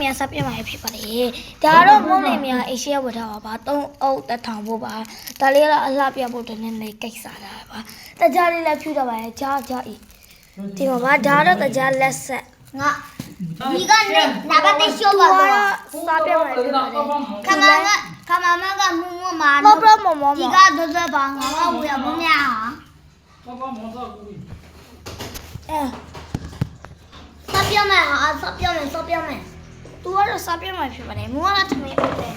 မြန်စပြတ်မှာဖြစ်ပါလေဒါတော့မုံနေမြန်အေရှိယဝတ်ထားပါ3အုပ်တထောင်ဖို့ပါဒါလေးကတော့အလှပြဖို့တနေ့နေ့ကိစ္စတာပါတကြားလေးလည်းဖြူတော့ပါရဲ့ကြားအေးဒီမှာဒါတော့တကြားလက်ဆက်ငါဒီကနေနာဘတ်တိရှိုးပါတော့စပြတ်မှာဖြစ်ပါလေခမမကမူမမာမဟုတ်ဘူးမဒီကဒဇပါငါကဝေမမြဟာဘာမောတော့ကူစပြတ်မှာစပြတ်မှာသူကတော့စပြတ်မှာဖြစ်ပါတယ်မူကတော့ထမင်းလုပ်တယ်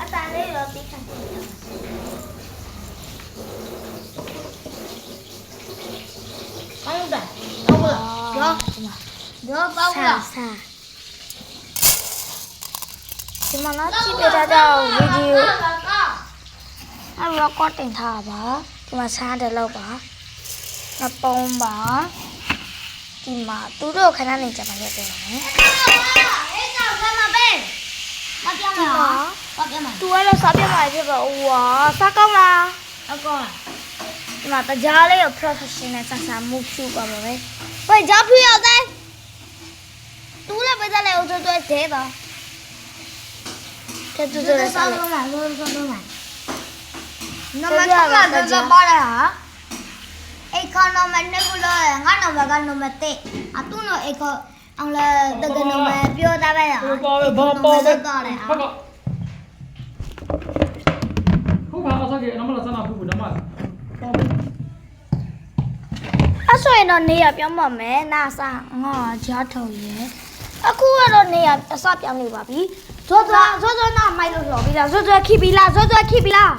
အတန်လေးတော့တိခတ်တယ်ဟုတ်တယ်ဟုတ်လားရောပေါ့လားဒီမှာတော့ကြည့်ပြထားကြဗီဒီယိုအဲ့တော့ကော့တင်ထားပါဒီမှာစားတယ်လို့ပါမပုံးပါဒီမှာသူတို့ခဏနေကြမှာရက်တယ်နော်အေးတော့ဆမ်းမပဲမပြောင်းလားသူကတော့စားပြတ်မှာဖြစ်ပါဦးဝါစားကောင်းလားအကောင်းဒီမှာတကြားလေးကို professional စားမှုဖြူပါပါပဲဘယ်ကြားဖြူရောက်တယ်သူလည်းပဲစားလေဦးသွဲတဲပါကဲသူတို့စားလို့လားလို့နမ6လာတော့ပါလားအိတ်ခေါနမနဲ့ကလို့ငါနမကနမတဲ့အတူနော်အိတ်ခေါအောင်လာတကနမပြောတာပဲလားဘာအစားကြီးနမလာစနာဘူးနမအဆွေတော့နေရပြောင်းပါမယ်နာစာငါကြားထုံရဲ့အခုကတော့နေရအစပြောင်းနေပါပြီဇောနာမိုက်လို့လော်ပြီလားဇောခိပြီလားဇောခိပြီလား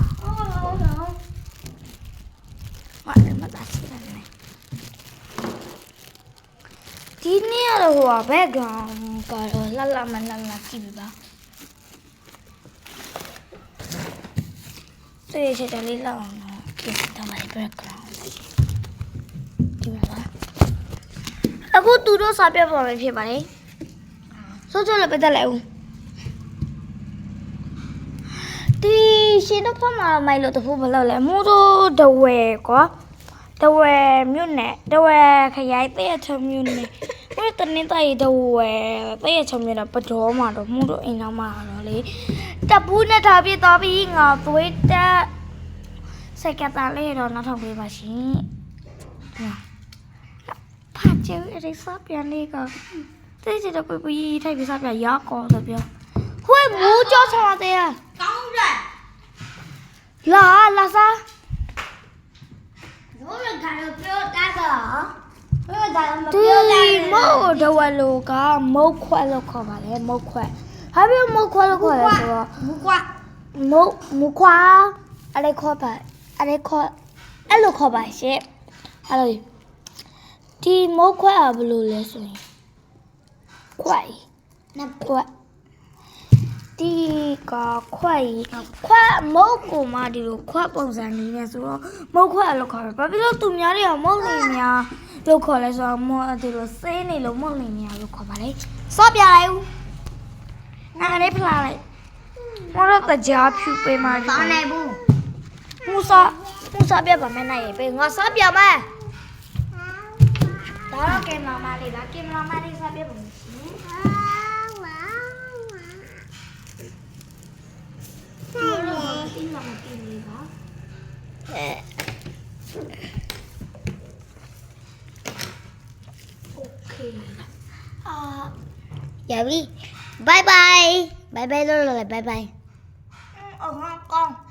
ဒီနေ့ကတော့ဟိုဘက်ဂရောင်းကတော့လှမကြည့်ပြီပါတေးချက်လေးလောက်အောင်တော့ကြည့်တော့မယ် background ဒီမှာပါအခုသူတို့စာပြပေါ်မှာဖြစ်ပါလေဆိုကြလည်းပတ်သက်လိုက်ဦးဒီရှင်တို့ဖတ်မှာမိုက်လို့တဖို့ဘလို့လဲမိုးတို့တဝဲကွာတဝဲမြို့နယ်တဝဲခရိုင်တဲ့ချုံမြို့နယ်ဘယ်တနေ့တိုင်တဝဲတဲ့ချုံမြို့နယ်ပတော်မှာတော့မိုးတို့အိမ်တော်မှာတော့လေတပူးနဲ့ထားပြတော့ပြီးငါသွေးတက်စက်ကတာလေးတော့နောက်ထောင်ပေးပါရှင်ဖတ်ကြည့်ရစပြန်လေးကတဲ့ချတော့ပြထိုက်ပြစပြရကောတော့ပြောခွေးမူးကြောချတဲ့ကောင်းတယ်လာစားဘိုးကလည်းပြောတာတော့ဘိုးကလည်းမပြောနိုင်ဘူးမို့တော့ဝလောကမုတ်ခွက်လို့ခေါ်ပါလေမုတ်ခွက်ဟာပြမုတ်ခွက်လို့ခေါ်လဲဆိုတော့မုတ်ခွက်အဲ့လိုခေါ်ပါရှင့်အဲ့လိုဒီမုတ်ခွက်ဘယ်လိုလဲဆိုရင်ခွက်ဒီကခွက်မုတ်ကိုမှဒီလိုခွက်ပုံစံနေနေဆိုတော့မုတ်ခွက်လို့ခေါ်တယ်ဘာဖြစ်လို့သူများတွေကမုတ်နေများလို့ခေါ်လဲဆိုတော့မုတ်ဒီလိုစေးနေလို့မုတ်နေများလို့ခေါ်ပါလေစော့ပြလိုက်ဦးငါလည်းဖလာလိုက်မတော့တကြားဖြူပေးမှဘာနိုင်ဘူးမူစာပြပါမယ်နိုင်ရေပေးငါစော့ပြမယ်ဒါတော့ကင်မရာလေးကင်မရာလေးစော့ပြပါမယ်ရပြီဘိုင်ဘိုင်လို့ဘိုင်ဘိုင်အော်ကောင်း